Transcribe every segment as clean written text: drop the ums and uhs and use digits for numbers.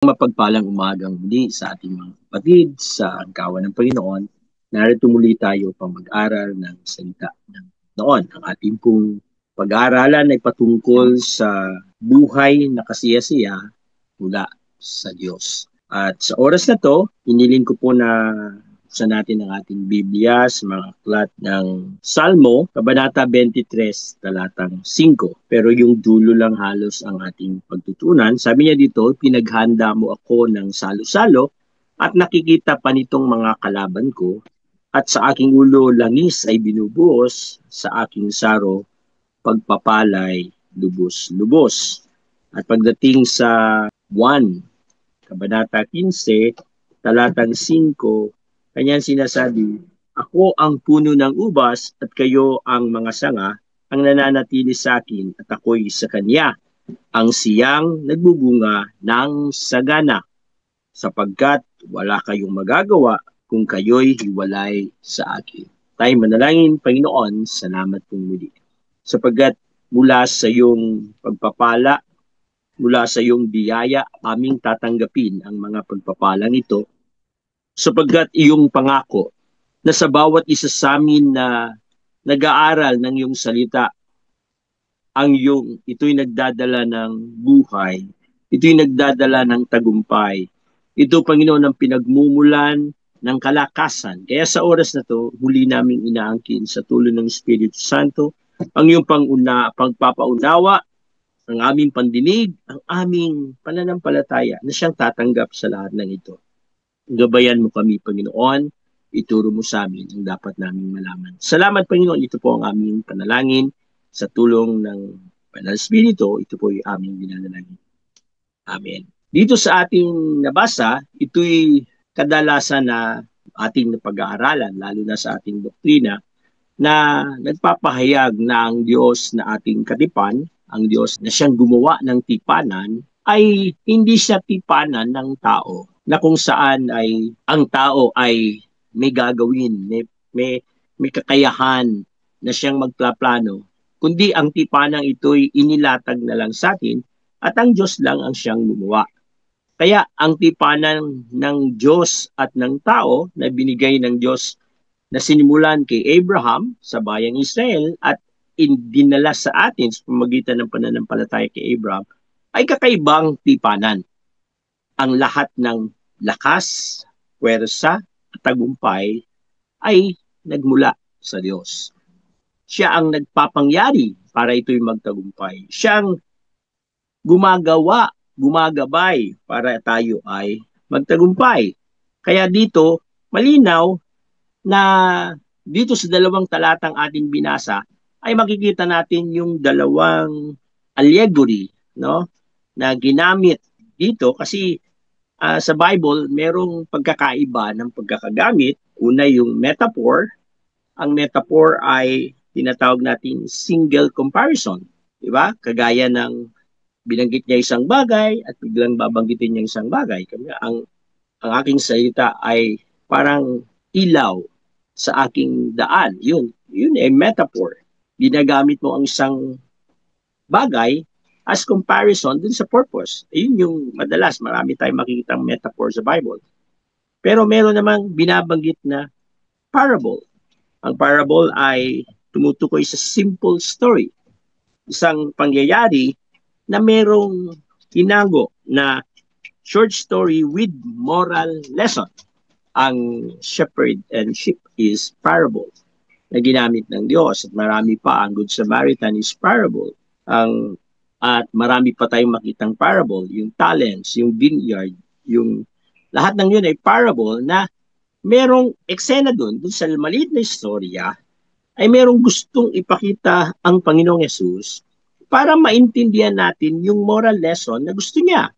Mapagpalang umagang muli sa ating mga kapatid sa angkawan ng Panginoon. Narito muli tayo pang mag-aral ng salita ng Panginoon. Ang ating pong pag-aaralan ay patungkol sa buhay na kasiyasiya mula sa Diyos. At sa oras na to, hiniling ko po na sa natin ang ating Biblia sa mga aklat ng Salmo, Kabanata 23, talatang 5. Pero yung dulo lang halos ang ating pagtutunan. Sabi niya dito, pinaghanda mo ako ng salo-salo at nakikita pa nitong mga kalaban ko at sa aking ulo langis ay binubuhos, sa aking saro pagpapalay lubos-lubos. At pagdating sa 1, Kabanata 15, talatang 5, kanyang sinasabi, ako ang puno ng ubas at kayo ang mga sanga, ang nananatili sa akin at ako'y sa kanya, ang siyang nagbubunga ng sagana, sapagkat wala kayong magagawa kung kayo'y hiwalay sa akin. Tayo manalangin, Panginoon, salamat pong muli. Sapagkat mula sa iyong pagpapala, mula sa iyong biyaya, aming tatanggapin ang mga pagpapalang ito sapagkat iyong pangako na sa bawat isa sa amin na nag-aaral ng iyong salita, ito'y nagdadala ng buhay, ito'y nagdadala ng tagumpay. Ito, Panginoon, ang pinagmumulan ng kalakasan. Kaya sa oras na to, huli naming inaangkin sa tulong ng Espiritu Santo ang iyong pagpapaunawa, ang aming pandinig, ang aming pananampalataya na siyang tatanggap sa lahat ng ito. Gabayan mo kami, Panginoon, ituro mo sa amin ang dapat naming malaman. Salamat, Panginoon, ito po ang aming panalangin sa tulong ng Banal Espiritu, ito po yung aming binanalangin. Amen. Dito sa ating nabasa, ito'y kadalasan na ating pag-aaralan, lalo na sa ating doktrina, na nagpapahayag na ang Diyos na ating katipan, ang Diyos na siyang gumawa ng tipanan, ay hindi siya tipanan ng tao, na kung saan ay ang tao ay may gagawin, may kakayahan na siyang magplaplano, kundi ang tipanan ito'y inilatag na lang sa atin at ang Diyos lang ang siyang gumawa. Kaya ang tipanan ng Diyos at ng tao na binigay ng Diyos na sinimulan kay Abraham sa bayang Israel at dinala sa atin sa pamamagitan ng pananampalataya kay Abraham ay kakaibang tipanan. Ang lahat ng lakas, puwersa at tagumpay ay nagmula sa Diyos. Siya ang nagpapangyari para ito'y magtagumpay. Siya ang gumagabay para tayo ay magtagumpay. Kaya dito, malinaw na dito sa dalawang talatang ating binasa ay makikita natin yung dalawang allegory, no, na ginamit dito kasi sa Bible merong pagkakaiba ng pagkakagamit. Una yung metaphor. Ang metaphor ay tinatawag natin single comparison, di ba? Kagaya ng binanggit niya isang bagay at biglang babanggitin niya isang bagay. Ang aking salita ay parang ilaw sa aking daan. Yun ay metaphor. Ginagamit mo ang isang bagay as comparison dun sa purpose. Ayun yung madalas, marami tayong makikitang metaphor sa Bible. Pero meron namang binabanggit na parable. Ang parable ay tumutukoy sa simple story. Isang pangyayari na merong tinago na short story with moral lesson. Ang shepherd and sheep is parable na ginamit ng Diyos. At marami pa, ang Good Samaritan is parable. At marami pa tayong makitang parable, yung talents, yung vineyard, yung lahat ng yun ay parable na merong eksena dun sa maliit na istorya, ay merong gustong ipakita ang Panginoong Yesus para maintindihan natin yung moral lesson na gusto niya.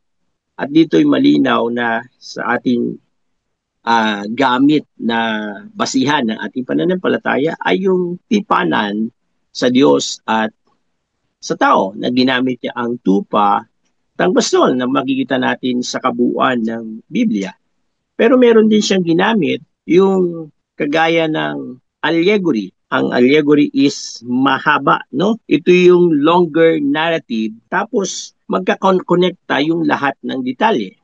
At dito'y malinaw na sa ating gamit na basihan ng ating pananampalataya ay yung tipanan sa Diyos at sa tao na ginamit niya ang tupa ng bastol na makikita natin sa kabuuan ng Biblia. Pero meron din siyang ginamit yung kagaya ng allegory. Ang allegory is mahaba, no? Ito yung longer narrative tapos magkakonekta yung lahat ng detalye.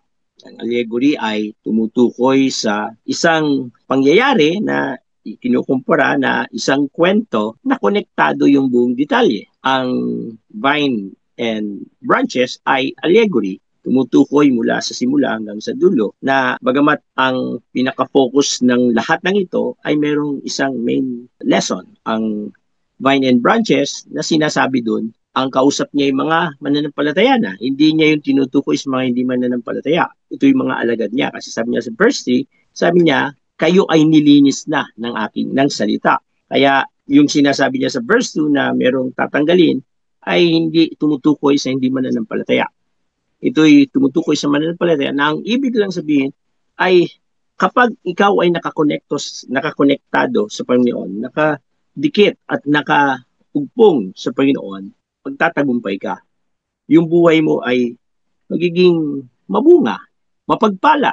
Ang allegory ay tumutukoy sa isang pangyayari na kinukumpara na isang kwento na konektado yung buong detalye. Ang vine and branches ay allegory, tumutukoy mula sa simula hanggang sa dulo na bagamat ang pinaka-focus ng lahat ng ito ay merong isang main lesson. Ang vine and branches na sinasabi doon, ang kausap niya yung mga mananampalataya na. Hindi niya yung tinutukoy sa mga hindi mananampalataya. Ito yung mga alagad niya. Kasi sabi niya sa verse 3, sabi niya, kayo ay nilinis na ng salita. Kaya yung sinasabi niya sa verse 2 na merong tatanggalin ay hindi tumutukoy sa hindi mananampalataya. Ito'y tumutukoy sa mananampalataya na ang ibig lang sabihin ay kapag ikaw ay nakakonektado sa Panginoon, nakadikit at nakaugpong sa Panginoon, magtatagumpay ka. Yung buhay mo ay magiging mabunga, mapagpala,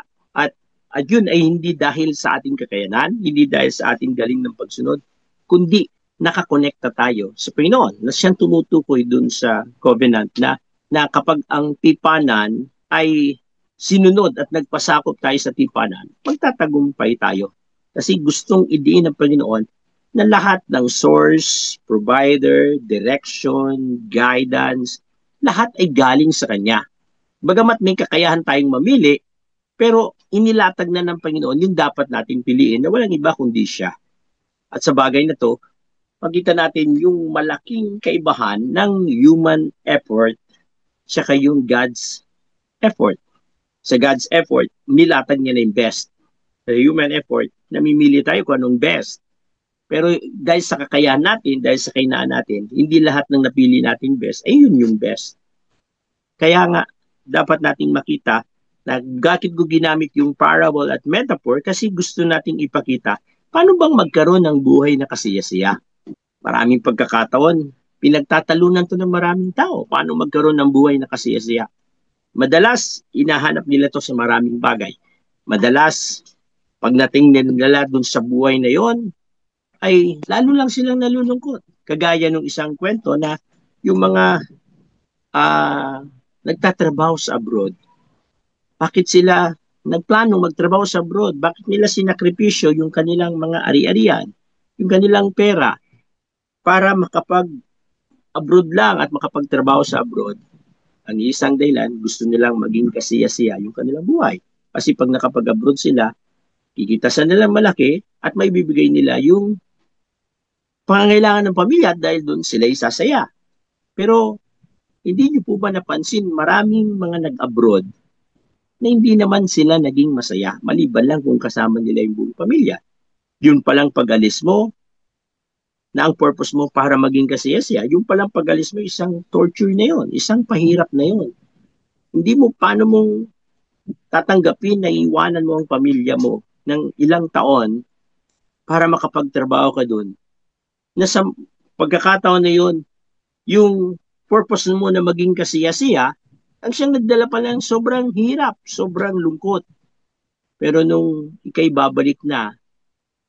at yun ay hindi dahil sa ating kakayanan, hindi dahil sa ating galing ng pagsunod, kundi nakakonekta tayo sa Panginoon na siyang tumutukoy dun sa covenant na kapag ang tipanan ay sinunod at nagpasakop tayo sa tipanan, magtatagumpay tayo. Kasi gustong idiin ng Panginoon na lahat ng source, provider, direction, guidance, lahat ay galing sa Kanya. Bagamat may kakayahan tayong mamili, pero inilatag na ng Panginoon yung dapat nating piliin na walang iba kundi siya. At sa bagay na to, makita natin yung malaking kaibahan ng human effort saka yung God's effort. Sa God's effort, nilatag niya na yung best. Sa human effort, namimili tayo kung anong best. Pero dahil sa kakayahan natin, dahil sa kainaan natin, hindi lahat ng napili natin best, ay yun yung best. Kaya nga, dapat nating makita na bakit ko ginamit yung parable at metaphor kasi gusto nating ipakita paano bang magkaroon ng buhay na kasiyasiya. Maraming pagkakataon, pinagtatalunan to ng maraming tao. Paano magkaroon ng buhay na kasiyasiya? Madalas, inahanap nila to sa maraming bagay. Madalas, pagdating nila dun sa buhay na yon, ay lalo lang silang nalulungkot. Kagaya ng isang kwento na yung mga nagtatrabaho sa abroad, bakit sila nagplano magtrabaho sa abroad? Bakit nila sinakripisyo yung kanilang mga ari-arian, yung kanilang pera, para makapag-abroad lang at makapagtrabaho sa abroad? Ang isang dahilan, gusto nilang maging kasiyasiya yung kanilang buhay. Kasi pag nakapag-abroad sila, kikitasan nila malaki at may bibigay nila yung pangangailangan ng pamilya dahil doon sila isasaya. Pero hindi niyo po ba napansin maraming mga nag-abroad na hindi naman sila naging masaya, maliban lang kung kasama nila yung buong pamilya. Yun palang pag-alis mo, na ang purpose mo para maging kasiyasiya, yung palang pag-alis mo, isang torture na yun, isang pahirap na yun. Hindi mo, paano mong tatanggapin na iwanan mo ang pamilya mo ng ilang taon para makapagtrabaho ka doon. Na sa pagkakataon na yun, yung purpose mo na maging kasiyasiya, ang siyang nagdala pa ng sobrang hirap, sobrang lungkot. Pero nung ikay babalik na,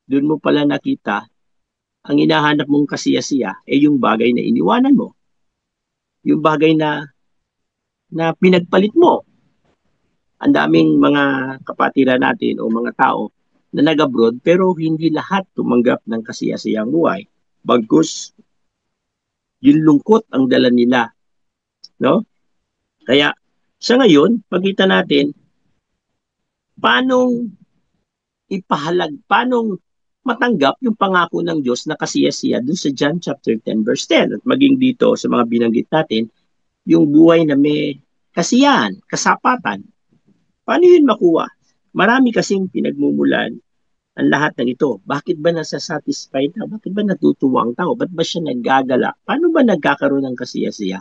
doon mo pala nakita, ang hinahanap mong kasiyasiya ay yung bagay na iniwanan mo. Yung bagay na pinagpalit mo. Ang daming mga kapatiran natin o mga tao na nag-abroad pero hindi lahat tumanggap ng kasiyasiyang buhay. Bagkus, yung lungkot ang dala nila. No? Kaya sa ngayon, pagkita natin, paanong matanggap yung pangako ng Diyos na kasiyasiya dun sa John chapter 10 verse 10 at maging dito sa mga binanggit natin, yung buhay na may kasiyahan, kasapatan. Paano yun makuha? Marami kasing pinagmumulan ang lahat ng ito. Bakit ba nasa-satisfied na? Bakit ba natutuwa ang tao? Ba't ba siya naggagala? Paano ba nagkakaroon ng kasiyasiya?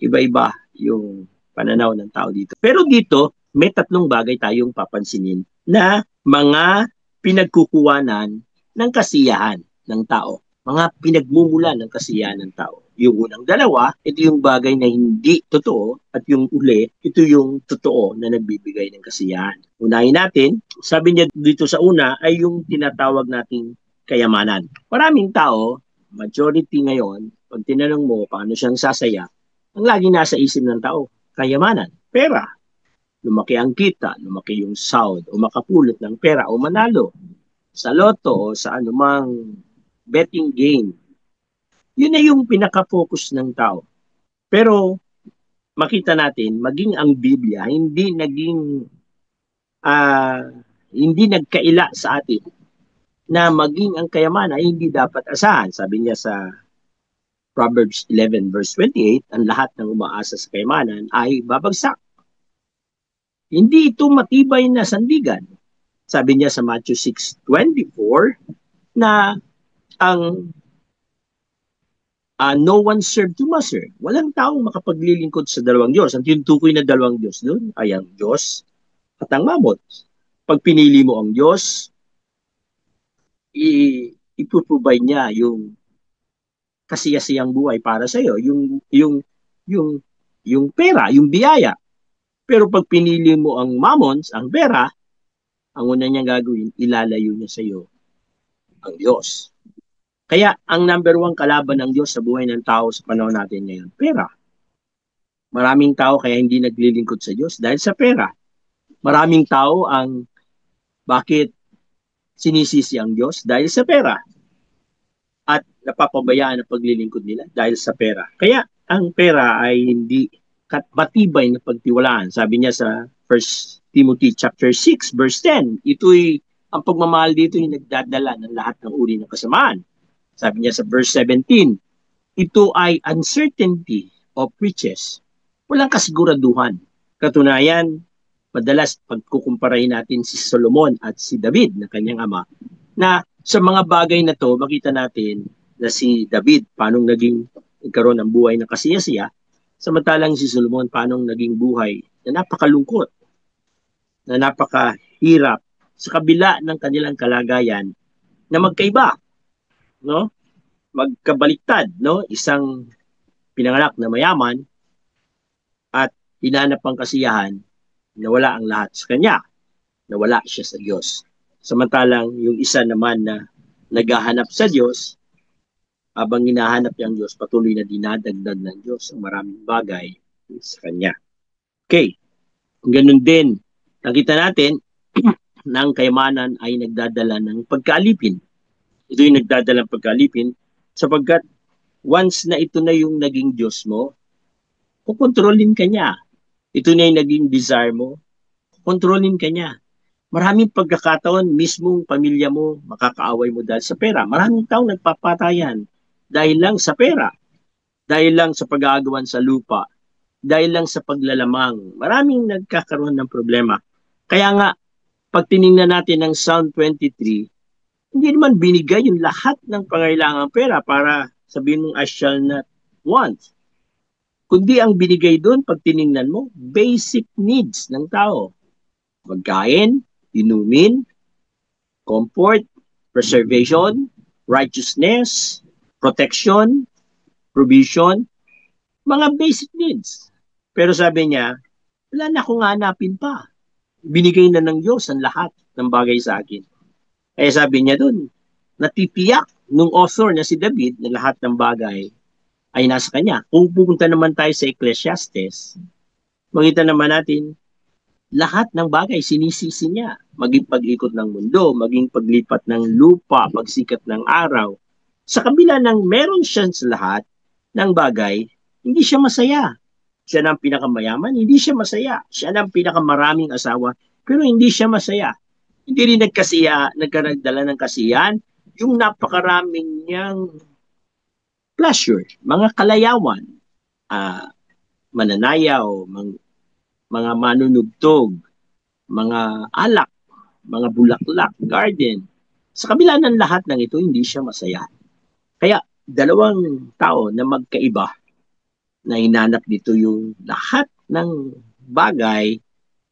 Iba-iba yung pananaw ng tao dito. Pero dito, may tatlong bagay tayong papansinin na mga pinagkukuwanan ng kasiyahan ng tao. Mga pinagmumulan ng kasiyahan ng tao. Yung unang dalawa, ito yung bagay na hindi totoo at yung uli, ito yung totoo na nagbibigay ng kasiyahan. Unahin natin, sabi niya dito sa una ay yung tinatawag nating kayamanan. Maraming tao, majority ngayon, pag tinanong mo paano siyang sasaya, ang laging nasa isip ng tao, kayamanan, pera. lumaki ang kita, lumaki yung sahod, o makapulot ng pera, o manalo sa loto, o sa anumang betting game. Yun na yung pinaka-focus ng tao. Pero makita natin, maging ang Biblia, ah, hindi nagkaila sa atin na maging ang kayamanan ay hindi dapat asahan. Sabi niya sa Proverbs 11 verse 28, ang lahat ng umaasa sa kayamanan ay babagsak. Hindi ito matibay na sandigan. Sabi niya sa Matthew 6:24 na ang no one served two master. Walang taong makapaglilingkod sa dalawang Diyos. Ang tinutukoy na dalawang Diyos doon ay ang Diyos at ang mamon. Pag pinili mo ang Diyos, ipuprovide niya yung kasiyasiyang buhay para sa iyo, yung pera, yung biyaya. Pero pag pinili mo ang mammons, ang pera, ang una niyang gagawin, ilalayo niya sa iyo ang Diyos. Kaya ang number one kalaban ng Diyos sa buhay ng tao sa panahon natin ngayon, pera. Maraming tao kaya hindi naglilingkod sa Diyos dahil sa pera. Maraming tao ang bakit sinisisi ang Diyos dahil sa pera. At napapabayaan ang paglilingkod nila dahil sa pera. Kaya ang pera ay hindi matibay na pagtiwalaan. Sabi niya sa 1 Timothy chapter 6 verse 10, ito'y ang pagmamahal dito ay nagdadala ng lahat ng uri ng kasamaan. Sabi niya sa verse 17, ito ay uncertainty of riches. Walang kasiguraduhan. Katunayan, madalas pagkukumparahin natin si Solomon at si David na kanyang ama, na sa mga bagay na to, makita natin na si David, paano nagkaroon ng buhay ng kasiyasiya, samantalang si Solomon, paano naging buhay na napakalungkot, na napakahirap sa kabila ng kanilang kalagayan na magkaiba, no? Magkabaliktad, no? Isang pinanganak na mayaman at hinanap ang kasiyahan, nawala ang lahat sa kanya, nawala siya sa Diyos. Samantalang yung isa naman na naghahanap sa Diyos, habang hinahanap niya ang Diyos, patuloy na dinadagdag ng Diyos ang maraming bagay sa kanya. Okay, ganun din, nakita natin na ang kayamanan ay nagdadala ng pagkaalipin. Ito yung nagdadala ng pagkaalipin sapagkat once na ito na yung naging Diyos mo, kukontrolin ka niya. Ito na yung naging desire mo, kukontrolin ka niya. Maraming pagkakataon, mismong pamilya mo, makakaaway mo dahil sa pera. Maraming taong nagpapatayan dahil lang sa pera, dahil lang sa pag-aagawan sa lupa, dahil lang sa paglalamang. Maraming nagkakaroon ng problema. Kaya nga, pag tinignan natin ng Psalm 23, hindi naman binigay yung lahat ng pangailangang pera para sabihin mong I shall not want. Kundi ang binigay doon, pag tinignan mo, basic needs ng tao. Magkain, inumin, comfort, preservation, righteousness, protection, provision, mga basic needs. Pero sabi niya, wala na akong hanapin pa. Binigay na ng Diyos ang lahat ng bagay sa akin. Kaya sabi niya doon, natitiyak nung author na si David na lahat ng bagay ay nasa kanya. Kung pupunta naman tayo sa Ecclesiastes, makita naman natin, lahat ng bagay sinisisi niya. Maging pag-ikot ng mundo, maging paglipat ng lupa, pagsikat ng araw. Sa kabila ng meron siya sa lahat ng bagay, hindi siya masaya. Siya na ang pinakamayaman, hindi siya masaya. Siya na ang pinakamaraming asawa, pero hindi siya masaya. Hindi rin nagkaroon ng kasiyahan, yung napakaraming niyang pleasure, mga kalayawan, mananayaw, mga manunugtog, mga alak, mga bulaklak, garden. Sa kabila ng lahat ng ito, hindi siya masaya. Kaya dalawang tao na magkaiba na hinanap dito yung lahat ng bagay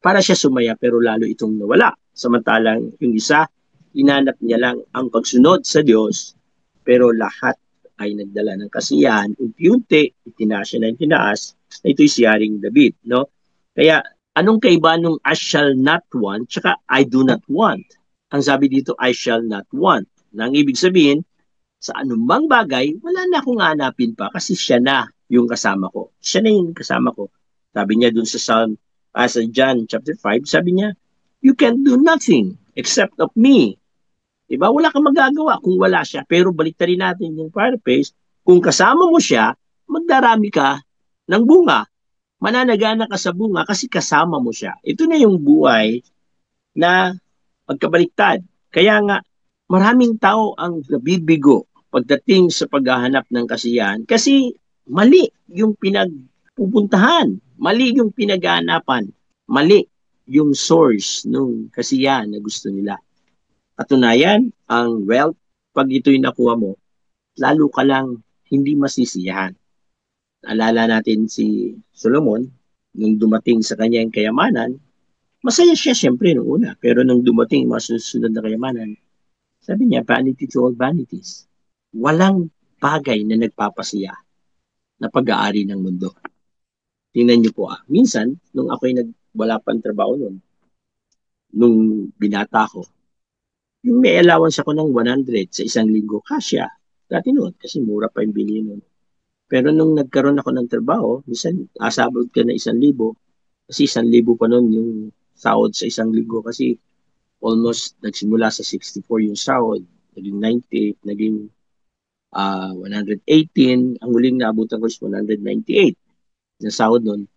para siya sumaya pero lalo itong nawala. Samantalang yung isa, hinanap niya lang ang pagsunod sa Diyos pero lahat ay nagdala ng kasiyahan. Unti-unti, itinaas siya ng tinaas na ito'y si Haring David. No? Kaya anong kaiba nung I shall not want tsaka I do not want? Ang sabi dito, I shall not want. Nang ibig sabihin, sa anumang bagay, wala na akong hanapin pa kasi siya na yung kasama ko. Siya na yung kasama ko. Sabi niya dun sa Psalm As John chapter 5, sabi niya, you can do nothing except of me. Diba? Wala kang magagawa kung wala siya. Pero baliktarin natin yung paraphrase, kung kasama mo siya, magdarami ka ng bunga. Mananagana ka sa bunga kasi kasama mo siya. Ito na yung buhay na pagkabaliktad. Kaya nga, maraming tao ang nabibigo pagdating sa paghahanap ng kasiyahan kasi mali yung pinagpupuntahan, mali yung pinaghahanapan, mali yung source ng kasiyahan na gusto nila. Katunayan, ang wealth, pag ito'y nakuha mo, lalo ka lang hindi masisiyahan. Alala natin si Solomon, nung dumating sa kanya yung kayamanan, masaya siya siyempre nung una. Pero nung dumating yung masusunod na kayamanan, sabi niya, vanity to all vanities. Walang bagay na nagpapasiya na pag-aari ng mundo. Tingnan niyo po minsan, nung ako'y wala pang trabaho nun, nung binata ko, yung may allowance ako ng 100 sa isang linggo, kasya. Dati noon, kasi mura pa yung bilhin nun. Pero nung nagkaroon ako ng trabaho, minsan asabot ka na 1,000, kasi 1,000 pa noon yung sahod sa isang linggo kasi almost nagsimula sa 64 yung sahod, naging 98, naging 118, ang huling naabutan ko is 198 na sahod noon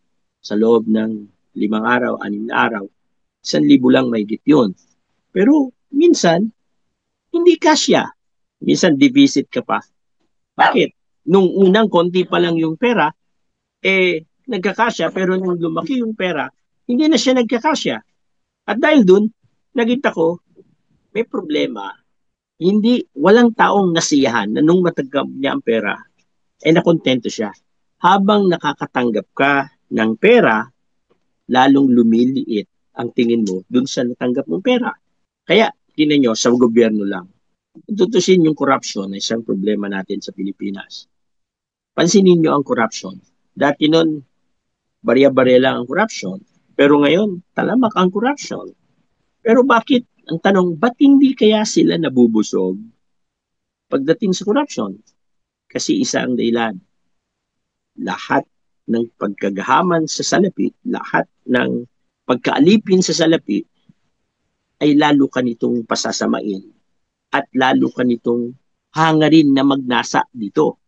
sa loob ng 5 araw, 6 na araw, 1,000 lang mahigit yun. Pero minsan, hindi kasya. Minsan, deficit ka pa. Bakit? Nung unang konti pa lang yung pera, nagkakasya, pero nung lumaki yung pera, hindi na siya nagkakasya. At dahil dun, nakita ko, may problema. Walang taong nasiyahan na nung matanggap niya ang pera, nakontento siya. Habang nakakatanggap ka ng pera, lalong lumiliit ang tingin mo dun sa natanggap mong pera. Kaya, tinan nyo, sa gobyerno lang, tutusin yung corruption na isang problema natin sa Pilipinas. Pansinin nyo ang corruption. Dati nun, barya-barya lang ang corruption. Pero ngayon, talamak ang corruption. Pero bakit, ang tanong, ba't hindi kaya sila nabubusog pagdating sa corruption? Kasi isa ang dahilan. Lahat ng pagkagahaman sa salapi, lahat ng pagkaalipin sa salapi, ay lalo ka nitong pasasamain at lalo ka nitong hangarin na magnasa dito.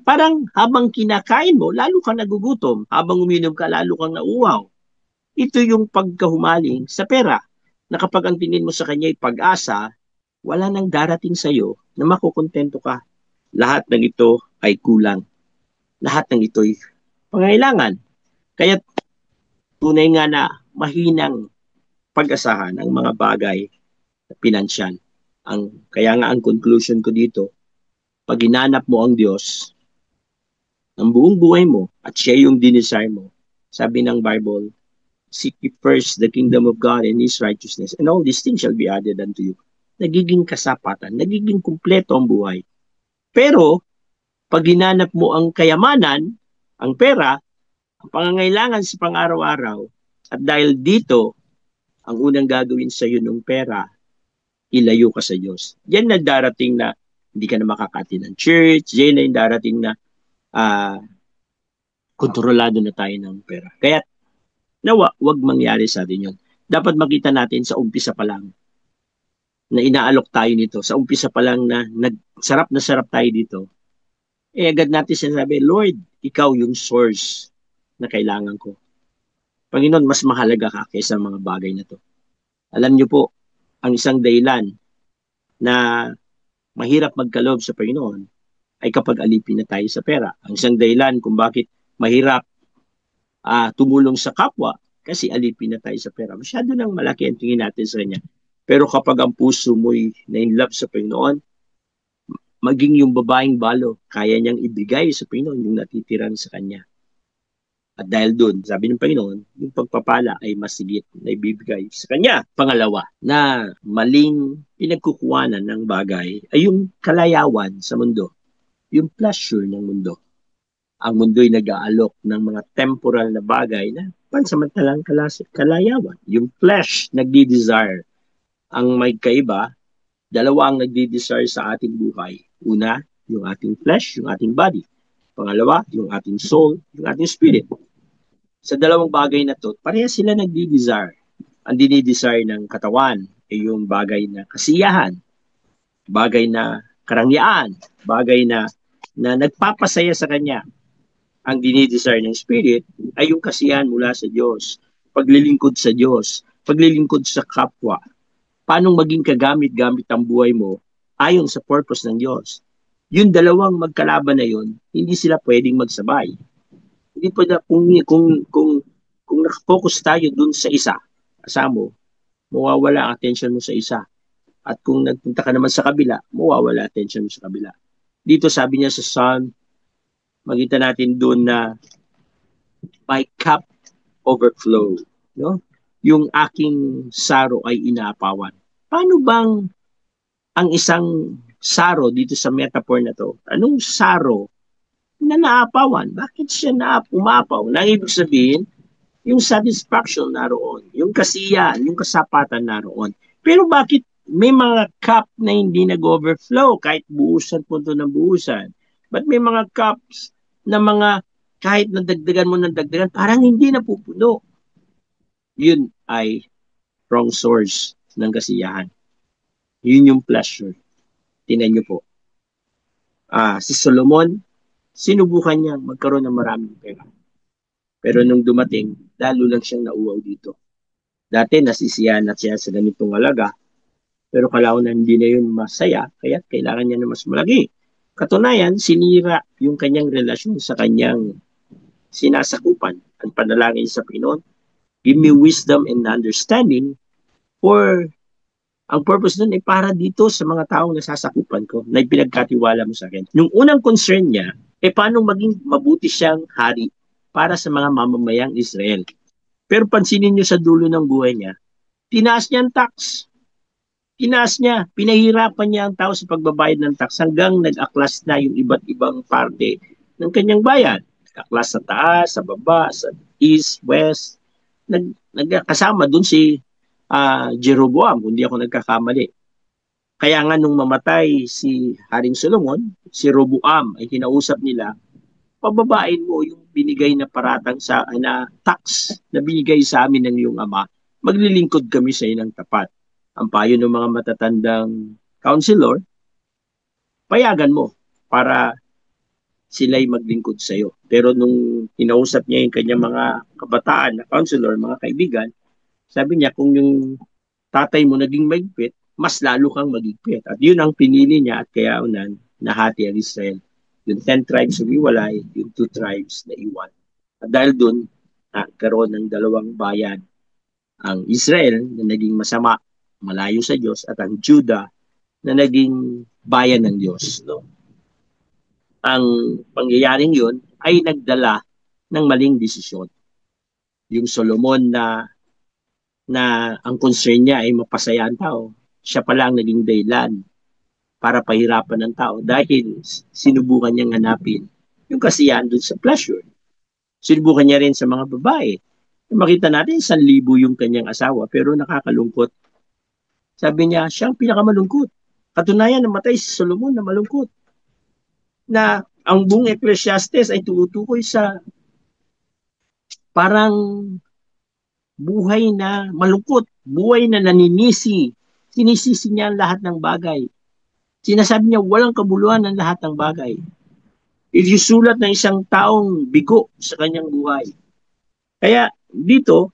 Parang habang kinakain mo, lalo kang nagugutom. Habang uminom ka, lalo kang nauuhaw. Ito yung pagkahumaling sa pera, na kapag ang tingin mo sa kanya ay pag-asa, wala nang darating sa'yo na makukontento ka. Lahat ng ito ay kulang. Lahat ng ito ay pangailangan. Kaya tunay nga na mahinang pag-asahan ang mga bagay na pinansyal. Kaya nga ang conclusion ko dito, pag hinanap mo ang Diyos, ang buong buhay mo, at siya yung dinesire mo, sabi ng Bible, seek ye first the kingdom of God and His righteousness, and all these things shall be added unto you. Nagiging kasapatan, nagiging kumpleto ang buhay. Pero, pag hinanap mo ang kayamanan, ang pera, ang pangangailangan sa pang-araw-araw, at dahil dito, ang unang gagawin sa iyo ng pera, ilayo ka sa Diyos. Diyan na darating na hindi ka na makakati ng church, diyan na yung darating na kontrolado na tayo ng pera. Kaya, wag mangyari sa atin yun. Dapat makita natin sa umpisa pa lang na inaalok tayo nito. Sa umpisa pa lang na sarap tayo dito. Agad natin sinasabi, Lord, ikaw yung source na kailangan ko. Panginoon, mas mahalaga ka kaysa mga bagay na to. Alam niyo po, ang isang dahilan na mahirap magkaloob sa Panginoon ay kapag alipin na tayo sa pera. Ang isang dahilan kung bakit mahirap tumulong sa kapwa kasi alipin na tayo sa pera. Masyado nang malaki ang tingin natin sa kanya. Pero kapag ang puso mo'y na-in-love sa Panginoon, maging yung babaeng balo, kaya niyang ibigay sa Panginoon yung natitirang sa kanya. At dahil doon, sabi ng Panginoon, yung pagpapala ay masigit na ibibigay sa kanya. Pangalawa, na maling pinagkukuhanan ng bagay ay yung kalayawan sa mundo. Yung pleasure ng mundo. Ang mundo'y nag-aalok ng mga temporal na bagay na pansamantalang kalayawan. Yung flesh, nagdi-desire. Ang may kaiba, dalawa ang nagdi-desire sa ating buhay. Una, yung ating flesh, yung ating body. Pangalawa, yung ating soul, yung ating spirit. sa dalawang bagay na to, pareha sila nagdi-desire. Ang dinidesire ng katawan ay yung bagay na kasiyahan, bagay na karangyaan, bagay na nagpapasaya sa kanya. Ang dinidesire ng spirit ay yung kasiyahan mula sa Diyos, paglilingkod sa Diyos, paglilingkod sa kapwa, paano maging kagamit-gamit ang buhay mo ayon sa purpose ng Diyos. Yung dalawang magkalaban na yun, hindi sila pwedeng magsabay. Hindi pwede kung nakafocus tayo dun sa isa, kasama mo, mawawala ang attention mo sa isa. At kung nagpunta ka naman sa kabila, mawawala attention mo sa kabila. Dito sabi niya sa Psalm, makita natin doon na my cup overflow. No? Yung aking saro ay inaapawan. Paano bang ang isang saro dito sa metaphor na to? Anong saro na naapawan? Bakit siya umapaw? Nang ibig sabihin, yung satisfaction naroon, yung kasiyahan, yung kasapatan naroon. Pero bakit may mga cup na hindi nag-overflow kahit buusan punto ng buusan? But may mga cups na mga kahit nadagdagan mo ng dagdagan, parang hindi napupuno. Yun ay wrong source ng kasiyahan. Yun yung pleasure. Tingnan nyo po. Si Solomon, sinubukan niya magkaroon ng maraming pera. Pero nung dumating, lalo lang siyang nauwaw dito. Dati nasisiyahan na siya sa ganitong halaga, pero kalaunan hindi na yun masaya, kaya kailangan niya na mas malaki. Katunayan, sinira yung kanyang relasyon sa kanyang sinasakupan. Ang panalangin sa Pinoon, give me wisdom and understanding for ang purpose nun ay para dito sa mga taong nasasakupan ko na ipinagkatiwala mo sa akin. Yung unang concern niya, paano maging mabuti siyang hari para sa mga mamamayang Israel. Pero pansinin niyo sa dulo ng buhay niya, tinaas niya ang tax. Tinaas niya, pinahirapan niya ang tao sa pagbabayad ng tax hanggang nag-aklas na yung iba't ibang parte ng kanyang bayan. Nag-aklas sa taas, sa baba, sa east, west. Nagkasama dun si Jeroboam, kung di ako nagkakamali. Kaya nga nung mamatay si Haring Solomon, si Roboam ay kinausap nila, pababain mo yung binigay na paratang na tax na binigay sa amin ng iyong ama, maglilingkod kami sa inang tapat. Ang payo ng mga matatandang counselor, payagan mo para sila'y maglingkod sa iyo. Pero nung kinausap niya yung kanyang mga kabataan na counselor, mga kaibigan, sabi niya kung yung tatay mo naging maigpit, mas lalo kang magigpit. At yun ang pinili niya at kaya unan nahati ang Israel. Yung 10 tribes umiwalay, yung 2 tribes na iwan. At dahil dun, nagkaroon ng dalawang bayan. Ang Israel na naging masama, malayo sa Diyos, at ang Judah na naging bayan ng Diyos. No? Ang pangyayaring yun ay nagdala ng maling desisyon. Yung Solomon na ang concern niya ay mapasaya ang tao, siya pala ang naging dahilan para pahirapan ng tao dahil sinubukan niyang hanapin yung kasiyahan dun sa pleasure. Sinubukan niya rin sa mga babae. Makita natin, 1,000 yung kanyang asawa, pero nakakalungkot. Sabi niya, siyang pinakamalungkot. Katunayan, namatay si Solomon na malungkot. Na ang buong Ecclesiastes ay tutukoy sa parang buhay na malungkot, buhay na naninisi. Sinisisi niya ang lahat ng bagay. Sinasabi niya, walang kabuluhan ng lahat ng bagay. If you sulat ng isang taong bigo sa kanyang buhay. Kaya dito,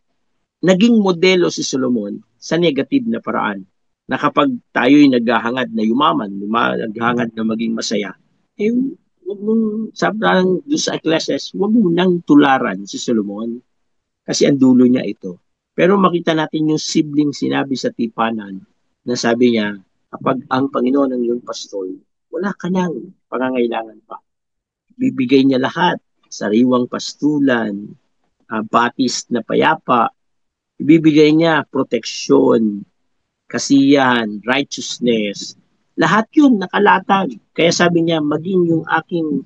naging modelo si Solomon sa negative na paraan. Na kapag tayo'y naghahangad na yumaman, naghahangad na maging masaya, huwag mong, sabi doon sa Ecclesiastes, huwag mo nang tularan si Solomon kasi ang dulo niya ito. Pero makita natin yung sibling sinabi sa tipanan na sabi niya, kapag ang Panginoon ang iyong pastor, wala ka nang pangangailangan pa. Bibigay niya lahat, sariwang pastulan, batis na payapa, ibibigay niya proteksyon, kasiyahan, righteousness, lahat yun nakalatag. Kaya sabi niya, maging yung aking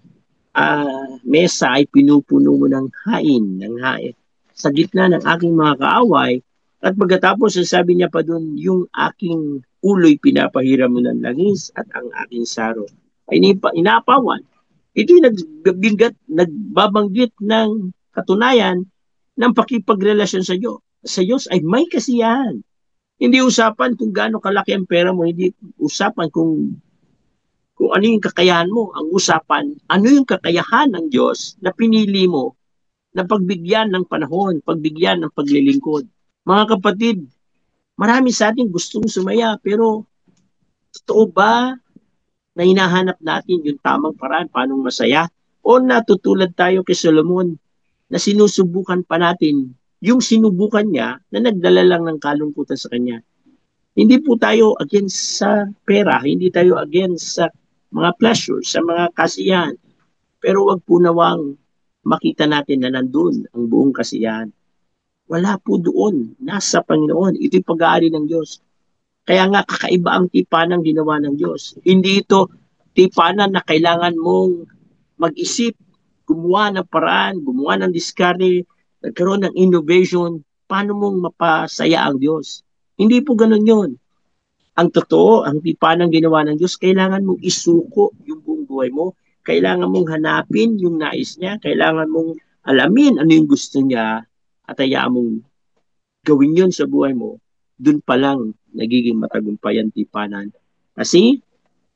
mesa ay pinupuno mo ng hain, sa gitna ng aking mga kaaway, at pagkatapos sabi niya pa doon, yung aking ulo'y pinapahiram mo ng langis at ang aking saro ay inapawan. Ito'y nagbabanggit ng katunayan ng pakipagrelasyon sa Diyos ay may kasiyahan. Hindi usapan kung gaano kalaki ang pera mo, hindi usapan kung ano yung kakayahan mo. Ang usapan, ano yung kakayahan ng Diyos na pinili mo na pagbigyan ng panahon, pagbigyan ng paglilingkod. Mga kapatid, marami sa atin gustong sumaya, pero totoo ba na hinahanap natin yung tamang paraan paano masaya? O natutulad tayo kay Solomon na sinusubukan pa natin yung sinubukan niya na nagdala lang ng kalungkutan sa kanya. Hindi po tayo against sa pera, hindi tayo against sa mga pleasure, sa mga kasiyahan. Pero wag po nawang makita natin na nandun ang buong kasiyahan. Wala po doon. Nasa Panginoon. Ito'y pag-aari ng Diyos. Kaya nga kakaiba ang tipanang ginawa ng Diyos. Hindi ito tipanan na kailangan mong mag-isip, gumawa ng paraan, gumawa ng diskarte, nagkaroon ng innovation, paano mong mapasaya ang Diyos. Hindi po ganun yun. Ang totoo, ang tipanang ginawa ng Diyos, kailangan mong isuko yung buong buhay mo. Kailangan mong hanapin yung nais niya. Kailangan mong alamin ano yung gusto niya at hayaan mong gawin yun sa buhay mo. Doon pa lang nagiging matagumpay ang tipanan. Kasi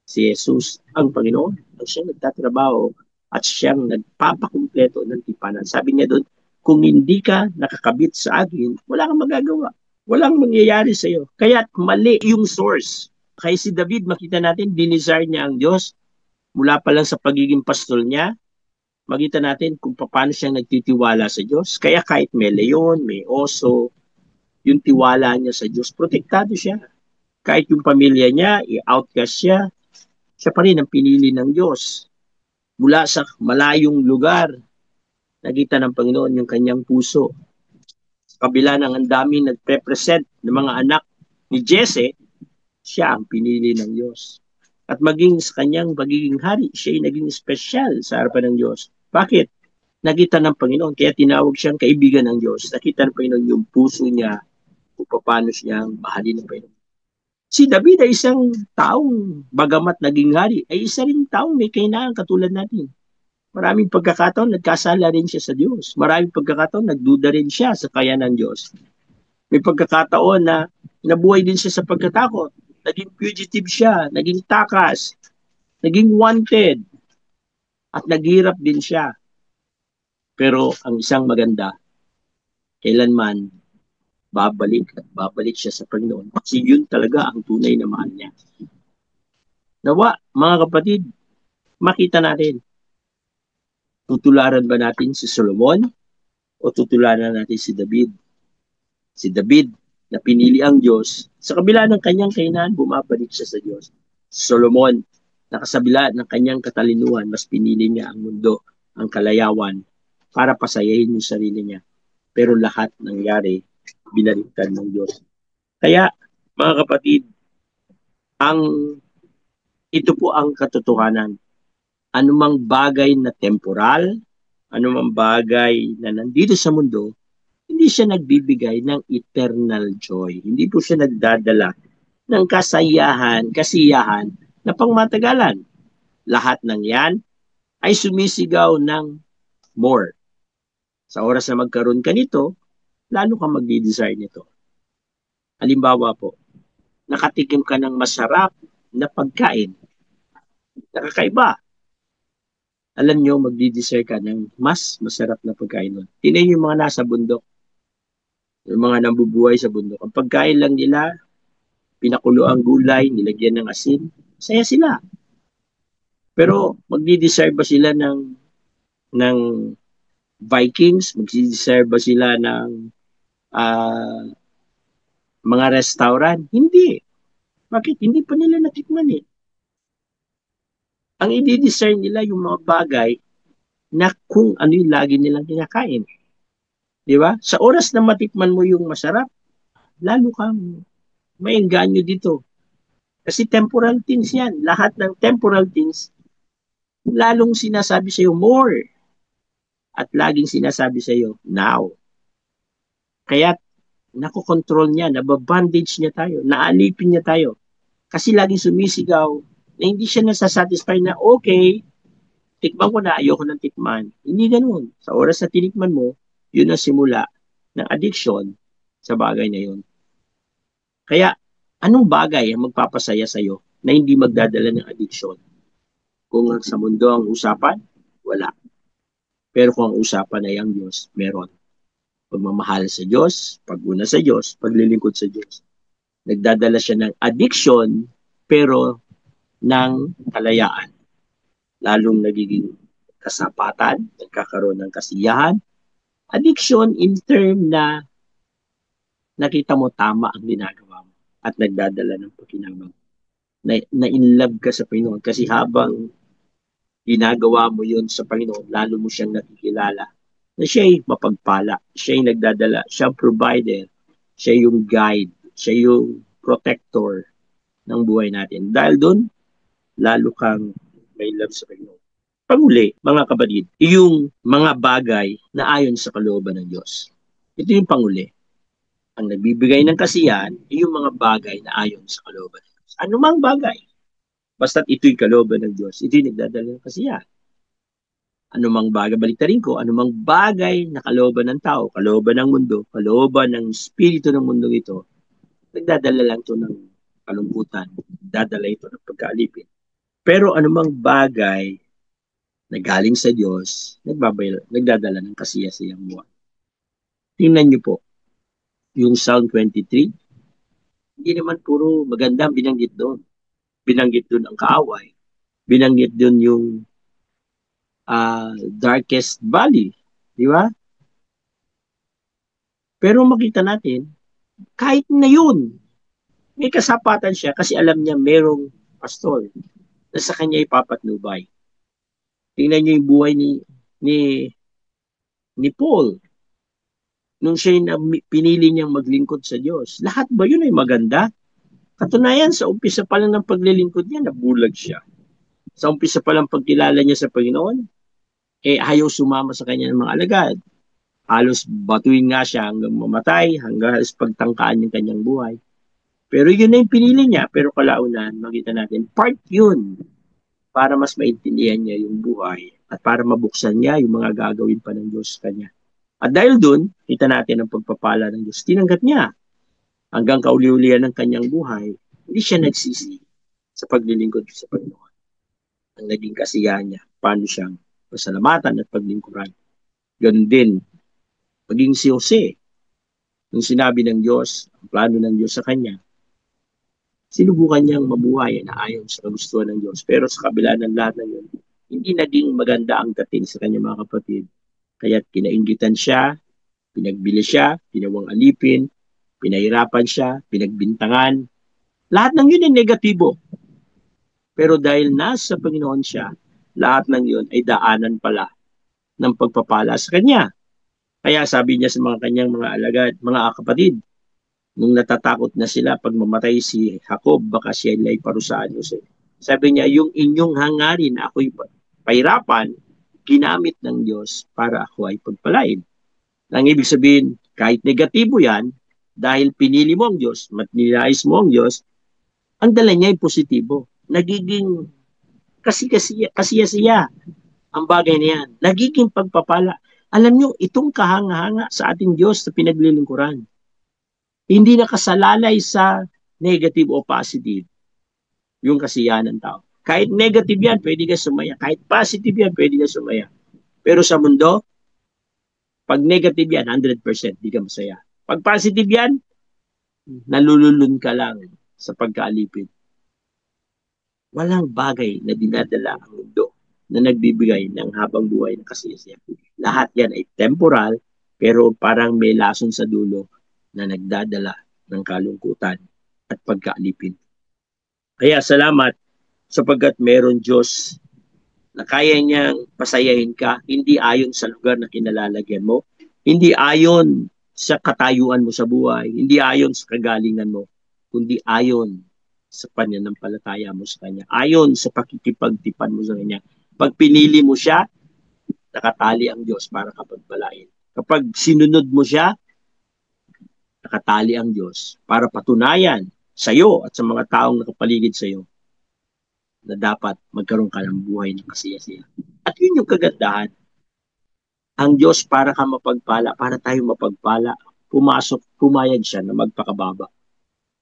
si Jesus ang Panginoon ang siyang nagtatrabaho at siyang nagpapakumpleto ng tipanan. Sabi niya doon, kung hindi ka nakakabit sa akin, wala kang magagawa. Walang mangyayari sa iyo. Kaya mali yung source. Kaya si David, makita natin, dinesire niya ang Diyos mula pa lang sa pagiging pastol niya. Makita natin kung paano siya nagtitiwala sa Diyos. Kaya kahit may leon, may oso, yung tiwala niya sa Diyos, protektado siya. Kahit yung pamilya niya, i-outcast siya, siya pa rin ang pinili ng Diyos. Mula sa malayong lugar, nakita ng Panginoon yung kanyang puso. Sa kabila ng ang daming nagpe-present ng mga anak ni Jesse, siya ang pinili ng Diyos. At maging sa kanyang pagiging hari, siya ay naging special sa harapan ng Diyos. Bakit? Nakita ng Panginoon, kaya tinawag siyang kaibigan ng Diyos. Nakita ng Panginoon yung puso niya, kung paano siyang mahalin ng Panginoon. Si David ay isang taong bagamat naging hari, ay isa rin taong may kahinaan katulad natin. Maraming pagkakataon, nagkasala rin siya sa Diyos. Maraming pagkakataon, nagduda rin siya sa kaya ng Diyos. May pagkakataon na nabuhay din siya sa pagkatakot. Naging fugitive siya, naging takas, naging wanted, at naghirap din siya. Pero ang isang maganda, kailanman babalik at babalik siya sa Panginoon. Kasi yun talaga ang tunay na mahal niya. Nawa, mga kapatid, makita natin, tutularan ba natin si Solomon o tutularan natin si David? Si David, na pinili ang Diyos, sa kabila ng kanyang kahinaan, bumabalik siya sa Diyos. Solomon, nakasabila ng kanyang katalinuhan, mas pinili niya ang mundo, ang kalayawan, para pasayahin yung sarili niya. Pero lahat nangyari, binaliktad ng Diyos. Kaya, mga kapatid, ito po ang katotohanan. Anumang bagay na temporal, anumang bagay na nandito sa mundo, hindi siya nagbibigay ng eternal joy. Hindi po siya nagdadala ng kasiyahan na pangmatagalan. Lahat ng yan ay sumisigaw ng more. Sa oras na magkaroon ka nito, lalo ka magdi-desire nito. Halimbawa po, nakatikim ka ng masarap na pagkain. Nakakaiba. Alam nyo, magdi-desire ka ng mas masarap na pagkain nun. Tingnan yung mga nasa bundok, yung mga nambubuhay sa bundok. Ang pagkain lang nila, pinakulo ang gulay, nilagyan ng asin, saya sila. Pero magdi-desire ba sila ng Vikings? Magdi-desire ba sila ng mga restaurant? Hindi. Bakit? Hindi pa nila natikman eh. Ang i-desire nila yung mga bagay na kung ano yung lagi nilang kinakain. Di ba? Sa oras na matikman mo yung masarap, lalo kang may engganyo dito. Kasi temporal things yan. Lahat ng temporal things, lalong sinasabi sa'yo more. At laging sinasabi sa'yo, now. Kaya, nakokontrol niya, nababandage niya tayo, naalipin niya tayo. Kasi laging sumisigaw na hindi siya nasasatisfy na, okay, tikman ko na, ayoko ng tikman. Hindi ganun. Sa oras na tinikman mo, Yun ang simula ng addiction sa bagay na yun. Kaya, anong bagay ang magpapasaya sa'yo na hindi magdadala ng addiction? Kung sa mundo ang usapan, wala. Pero kung ang usapan ay ang Diyos, meron. Pagmamahal sa Diyos, pag-una sa Diyos, paglilingkod sa Diyos. Nagdadala siya ng addiction, pero ng kalayaan. Lalong nagiging kasapatan, nagkakaroon ng kasiyahan. Addiction in term na nakita mo tama ang ginagawa mo at nagdadala ng pakinabang. Na in love ka sa Panginoon kasi habang ginagawa mo yun sa Panginoon, lalo mo siyang nakikilala na siya ay mapagpala, siya ay nagdadala, siya ang provider, siya yung guide, siya yung protector ng buhay natin. Dahil doon, lalo kang may love sa Panginoon. Panguli, mga kapatid, yung mga bagay na ayon sa kalooban ng Diyos. Ito yung panguli. Ang nagbibigay ng kasiyahan, yung mga bagay na ayon sa kalooban ng Diyos. Ano mang bagay, basta't ito'y kalooban ng Diyos, ito'y nagdadala ng kasiyahan. Anumang bagay, baliktarin ko, anumang bagay na kalooban ng tao, kalooban ng mundo, kalooban ng spirito ng mundo ito, nagdadala lang ito ng kalungkutan, nagdadala ito ng pagkaalipin. Pero anumang bagay na galing sa Diyos, nagdadala ng kasiyasiyang buhay. Tingnan niyo po, yung Psalm 23, hindi naman puro maganda ang binanggit doon. Binanggit doon ang kaaway, binanggit doon yung darkest valley, di ba? Pero makita natin, kahit na yun, may kasapatan siya kasi alam niya merong pastor na sa kanya ipapatnubay. Tingnan niyo yung buhay ni, ni Paul nung siya na pinili niyang maglingkod sa Diyos. Lahat ba yun ay maganda? Katunayan, sa umpisa pa lang ng paglilingkod niya, nabulag siya. Sa umpisa pa lang pagkilala niya sa Panginoon, ayaw sumama sa kanya ng mga alagad. Halos batuin nga siya hanggang mamatay, hanggang pagtangkaan yung kanyang buhay. Pero yun na yung pinili niya. Pero kalaunan, makita natin, part yun para mas maintindihan niya yung buhay at para mabuksan niya yung mga gagawin pa ng Diyos sa kanya. At dahil dun, kita natin ang pagpapala ng Diyos. Tinanggap niya hanggang kauli-ulian ng kanyang buhay. Hindi siya nagsisi sa paglilingkod sa Panginoon. Ang naging kasiyahan niya, paano siyang pasalamatan at paglingkuran. Ganun din, maging si Jose, nung sinabi ng Diyos, ang plano ng Diyos sa kanya, sinubukan niyang mabuhay na ayon sa kagustuhan ng Diyos. Pero sa kabila ng lahat ng yun, hindi naging maganda ang dating sa kanyang mga kapatid. Kaya kinainggitan siya, pinagbili siya, pinawang alipin, pinahirapan siya, pinagbintangan. Lahat ng yun ay negatibo. Pero dahil nasa Panginoon siya, lahat ng yun ay daanan pala ng pagpapala sa kanya. Kaya sabi niya sa mga kanyang mga alagad, mga kapatid, nung natatakot na sila pag mamatay si Jacob, baka siya ay parusaan. Sabi niya, yung inyong hangarin, ako'y pahirapan, ginamit ng Diyos para ako ay pagpalain. Ang ibig sabihin, kahit negatibo yan, dahil pinili mo ang Diyos, matnilais mo ang Diyos, ang dala niya ay positibo. Nagiging kasiya-siya ang bagay na yan. Nagiging pagpapala. Alam nyo, itong kahanga-hanga sa ating Diyos na pinaglilingkuran, hindi nakasalalay sa negative o positive yung kasiyahan ng tao. Kahit negative yan, pwede ka sumaya. Kahit positive yan, pwede ka sumaya. Pero sa mundo, pag negative yan, 100% di ka masaya. Pag positive yan, nalululun ka lang sa pagkaalipin. Walang bagay na dinadala ang mundo na nagbibigay ng habang buhay ng kasiyasiyan. Lahat yan ay temporal, pero parang may lason sa dulo na nagdadala ng kalungkutan at pagkaalipin. Kaya salamat sapagkat meron Diyos na kaya niyang pasayahin ka, hindi ayon sa lugar na kinalalagyan mo, hindi ayon sa katayuan mo sa buhay, hindi ayon sa kagalingan mo, kundi ayon sa pananampalataya mo sa Kanya, ayon sa pakikipagtipan mo sa Kanya. Pag pinili mo siya, nakatali ang Diyos para kapagpalain. Kapag sinunod mo siya, nakatali ang Diyos para patunayan sa iyo at sa mga taong nakapaligid sa iyo na dapat magkaroon ka ng buhay ng kasiyasiya. At yun yung kagandahan. Ang Diyos para ka mapagpala, para tayo mapagpala, pumayag siya na magpakababa.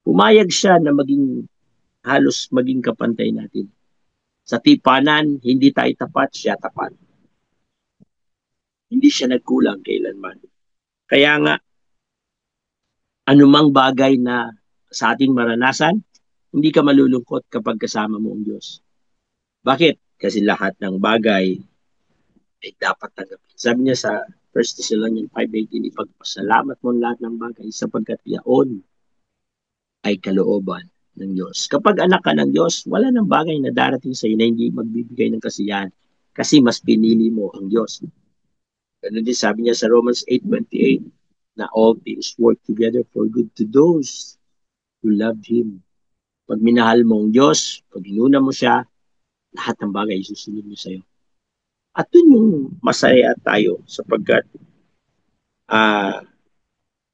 Pumayag siya na halos maging kapantay natin. Sa tipanan, hindi tayo tapat, siya tapat. Hindi siya nagkulang kailanman. Kaya nga, anumang bagay na sa ating maranasan, hindi ka malulungkot kapag kasama mo ang Diyos. Bakit? Kasi lahat ng bagay ay dapat tanggapin. Sabi niya sa 1 Thessalonians 5:18, ipagpasalamat mo lahat ng bagay sapagkat yaon ay kalooban ng Diyos. Kapag anak ka ng Diyos, wala nang bagay na darating sa iyo na hindi magbibigay ng kasiyahan kasi mas pinili mo ang Diyos. Ganun din sabi niya sa Romans 8:28 na all things work together for good to those who love Him. Pag minahal mo ang Diyos, pag inuna mo siya, lahat ng bagay susunod mo sa iyo. At dun yung masaya tayo sapagkat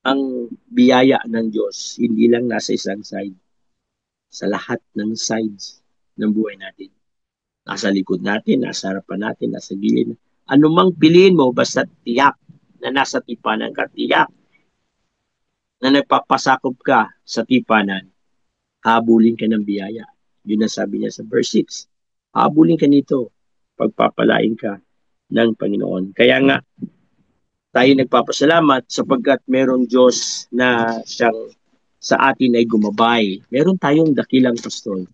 ang biyaya ng Diyos hindi lang nasa isang side, sa lahat ng sides ng buhay natin. Nasa likod natin, nasa harapan natin, nasa gilid. Anumang piliin mo, basta tiyak na nasa tipanan ka, tiyak na nagpapasakop ka sa tipanan, habulin ka ng biyaya. Yun ang sabi niya sa verse 6. Habulin ka nito, pagpapalain ka ng Panginoon. Kaya nga, tayo nagpapasalamat sapagkat merong Diyos na siyang sa atin ay gumabay. Meron tayong dakilang pastor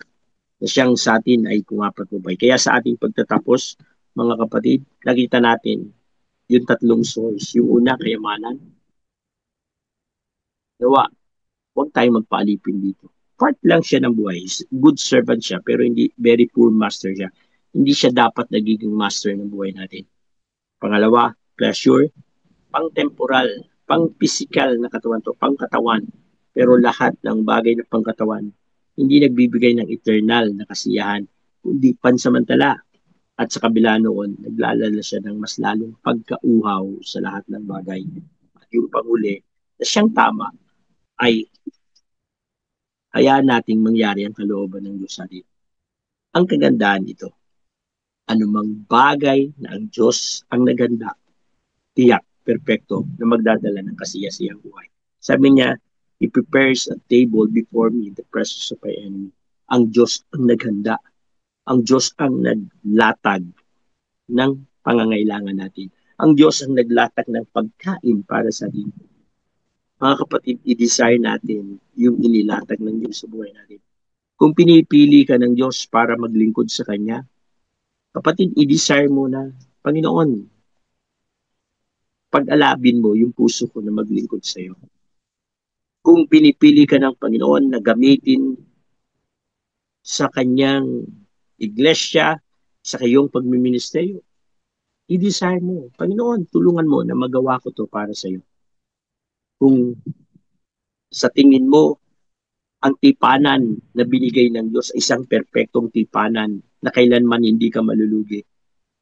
na siyang sa atin ay pumapatnubay. Kaya sa ating pagtatapos, mga kapatid, nakita natin yung tatlong source. Yung una, kayamanan. Nawa, huwag tayong magpaalipin dito. Part lang siya ng buhay. Good servant siya, pero hindi very poor master siya. Hindi siya dapat nagiging master ng buhay natin. Pangalawa, pleasure. Pang-temporal, pang-physical na katawan to, pang-katawan. Pero lahat ng bagay na pang-katawan, hindi nagbibigay ng eternal na kasiyahan, kundi pansamantala. At sa kabila noon, naglalala siya ng mas lalong pagkauhaw sa lahat ng bagay. At yung panghuli, na siyang tama, ay hayaan nating mangyari ang kalooban ng Diyos sa atin. Ang kagandahan nito, anumang bagay na ang Diyos ang naghanda, tiyak, perpekto, na magdadala ng kasiyasiyang buhay. Sabi niya, He prepares a table before me in the presence of my enemy. Ang Diyos ang naghanda. Ang Diyos ang naglatag ng pangangailangan natin. Ang Diyos ang naglatag ng pagkain para sa atin. Mga kapatid, i-desire natin yung inilatag ng Diyos sa buhay natin. Kung pinipili ka ng Diyos para maglingkod sa Kanya, kapatid, i-desire mo na, Panginoon, pag-alabin mo yung puso ko na maglingkod sa iyo. Kung pinipili ka ng Panginoon na gamitin sa Kanyang iglesia, sa kayong pagmiministeryo, i-desire mo, Panginoon, tulungan mo na magawa ko to para sa iyo. Kung sa tingin mo, ang tipanan na binigay ng Diyos ay isang perpektong tipanan na kailanman hindi ka malulugi.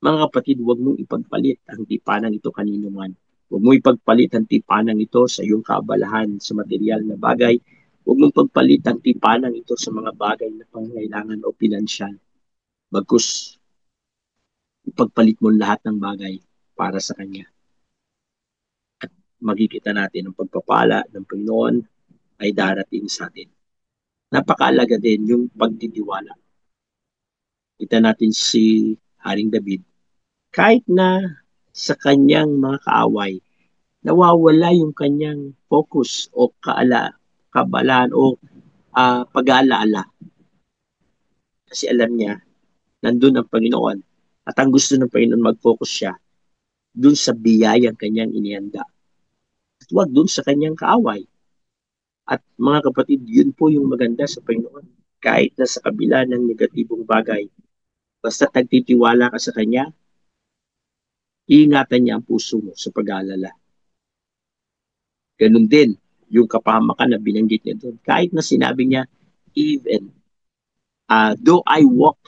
Mga kapatid, huwag mong ipagpalit ang tipanan ito kanino man. Huwag mong ipagpalit ang tipanan ito sa iyong kaabalahan sa material na bagay. Huwag mong pagpalit ang tipanan ito sa mga bagay na pangangailangan o pinansyal. Bagkus, ipagpalit mo lahat ng bagay para sa Kanya. At makikita natin ang pagpapala ng Panginoon ay darating sa atin. Napakaalaga din yung pagtitiwala. Kita natin si Haring David. Kahit na sa kanyang mga kaaway, nawawala yung kanyang focus o kabalaan o pag-aalaala. Kasi alam niya, nandun ang Panginoon. At ang gusto ng Panginoon, mag-focus siya dun sa biyayang kanyang inihanda. At huwag dun sa kanyang kaaway. At mga kapatid, yun po yung maganda sa Panginoon. Kahit na sa kabila ng negatibong bagay, basta nagtitiwala ka sa Kanya, iingatan niya ang puso mo sa pag-aalala. Ganun din, yung kapahamakan na binanggit niya doon. Kahit na sinabi niya, even though I walk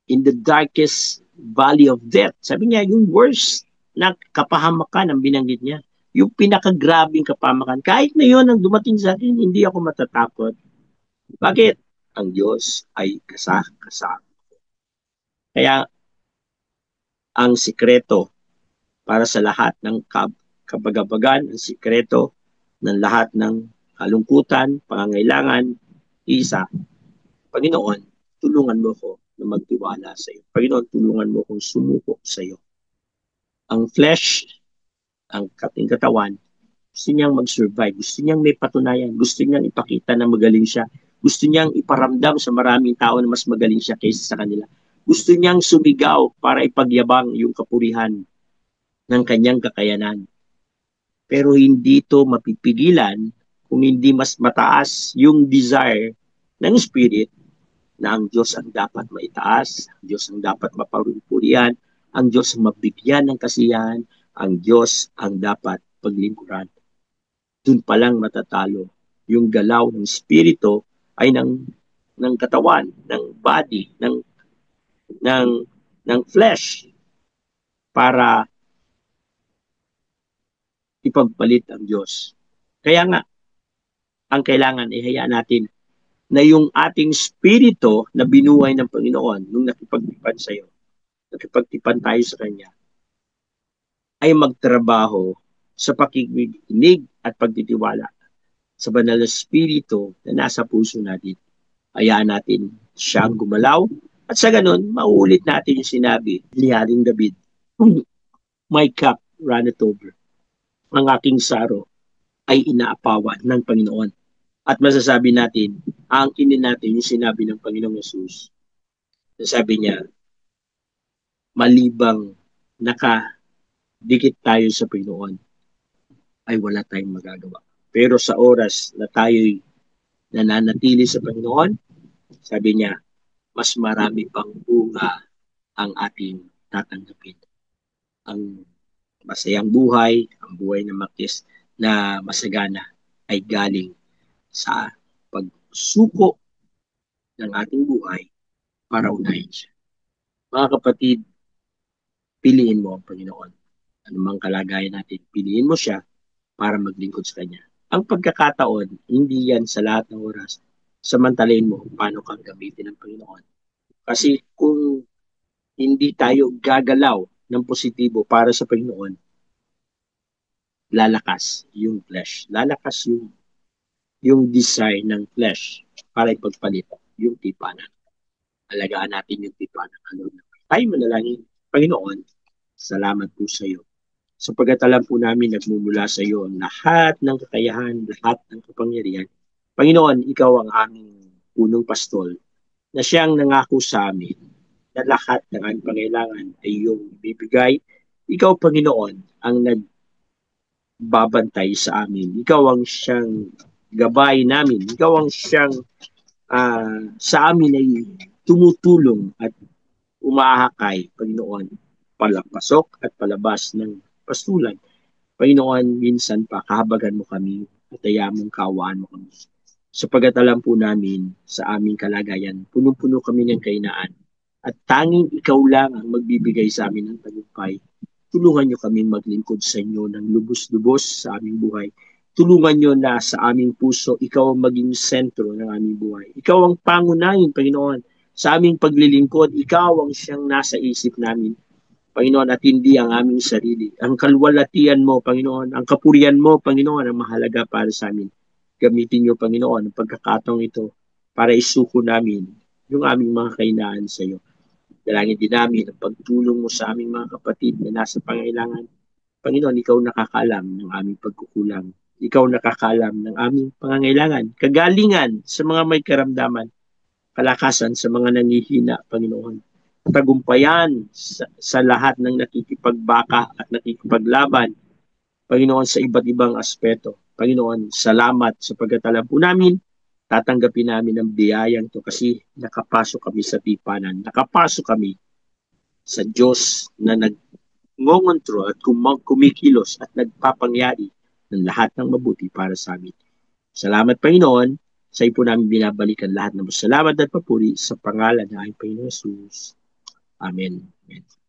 in the darkest valley of death, sabi niya, yung worst na kapahamakan ang binanggit niya. Yung pinakagrabing kapahamakan. Kahit na yun ang dumating sa akin, hindi ako matatakot. Bakit? Ang Diyos ay kasama. Kaya ang sikreto para sa lahat ng kabagabagan, ang sikreto ng lahat ng kalungkutan, pangangailangan, isa. Panginoon, tulungan mo ko na magtiwala sa iyo. Panginoon, tulungan mo kong sumuko sa iyo. Ang flesh, ang kating katawan, gusto niyang mag-survive, gusto niyang may patunayan, gusto niyang ipakita na magaling siya, gusto niyang iparamdam sa maraming tao na mas magaling siya kaysa sa kanila. Gusto niyang sumigaw para ipagyabang yung kapurihan ng kanyang kakayanan. Pero hindi ito mapipigilan kung hindi mas mataas yung desire ng Spirit na ang Diyos ang dapat maitaas, ang Diyos ang dapat mapapurihan, ang Diyos ang mabigyan ng kasiyahan, ang Diyos ang dapat paglingkuran. Doon pa lang matatalo. Yung galaw ng spirito ay ng katawan, ng body, ng ng flesh para ipagpalit ang Diyos. Kaya nga, ang kailangan ihayaan natin na yung ating spirito na binuhay ng Panginoon nung nakipagtipan sa iyo, nakipagtipan tayo sa Kanya, ay magtrabaho sa pakikinig at pagtitiwala sa banal na spirito na nasa puso natin. Hayaan natin siyang gumalaw at sa ganun, mauulit natin yung sinabi ni Haring David, my cup runneth over. Ang aking saro ay inaapawan ng Panginoon. At masasabi natin, aangkinin natin yung sinabi ng Panginoong Yesus. Sabi niya, malibang nakadikit tayo sa Panginoon, ay wala tayong magagawa. Pero sa oras na tayo'y nananatili sa Panginoon, sabi niya, mas marami pang bunga ang ating tatanggapin. Ang masayang buhay, ang buhay na na masagana ay galing sa pagsuko ng ating buhay para unahin siya. Mga kapatid, piliin mo ang Panginoon. Anumang kalagayan natin, piliin mo siya para maglingkod sa Kanya. Ang pagkakataon, hindi yan sa lahat ng oras. Samantalain mo kung paano kang gamitin ng Panginoon. Kasi kung hindi tayo gagalaw ng positibo para sa Panginoon, lalakas yung flesh. Lalakas yung desire ng flesh para ipagpalit yung tipanan. Alagaan natin yung tipanan. Tayo manalangin, Panginoon, salamat po sa iyo. Sapagkat alam po namin nagmumula sa iyo ang lahat ng kakayahan, lahat ng kapangyarihan. Panginoon, ikaw ang aming punong pastol na siyang nangako sa amin na lahat ng aming pangailangan ay iyong bibigay. Ikaw, Panginoon, ang nagbabantay sa amin. Ikaw ang siyang gabay namin. Ikaw ang siyang sa amin ay tumutulong at umahakay, Panginoon, palapasok at palabas ng pastulan. Panginoon, minsan pa kahabagan mo kami at mong kawaan mo kami. Sapagat alam po namin sa aming kalagayan, punong-puno kami ng kainaan at tanging ikaw lang ang magbibigay sa amin ng tagumpay. Tulungan niyo kaming maglingkod sa inyo ng lubos-lubos sa aming buhay. Tulungan niyo na sa aming puso, ikaw ang maging sentro ng aming buhay. Ikaw ang pangunahin, Panginoon, sa aming paglilingkod. Ikaw ang siyang nasa isip namin, Panginoon, at hindi ang aming sarili. Ang kalwalatian mo, Panginoon, ang kapurian mo, Panginoon, ang mahalaga para sa amin. Gamitin niyo, Panginoon, ang pagkakataong ito para isuko namin yung aming mga kainaan sa iyo. Dalangin din namin ang pagtulong mo sa aming mga kapatid na nasa pangailangan. Panginoon, ikaw nakakaalam ng aming pagkukulang. Ikaw nakakaalam ng aming pangangailangan. Kagalingan sa mga may karamdaman. Kalakasan sa mga nangihina, Panginoon. Tagumpayan sa lahat ng nakikipagbaka at nakikipaglaban, Panginoon, sa iba't ibang aspeto. Panginoon, salamat sapagkat alam po namin, tatanggapin namin ang biyayang to kasi nakapasok kami sa tipanan. Nakapasok kami sa Diyos na nag-ngongontrol at kumikilos at nagpapangyari ng lahat ng mabuti para sa amin. Salamat, Panginoon. Sa iyo po namin binabalikan lahat ng salamat at papuri sa pangalan ng aming Panginoon Jesus. Amen. Amen.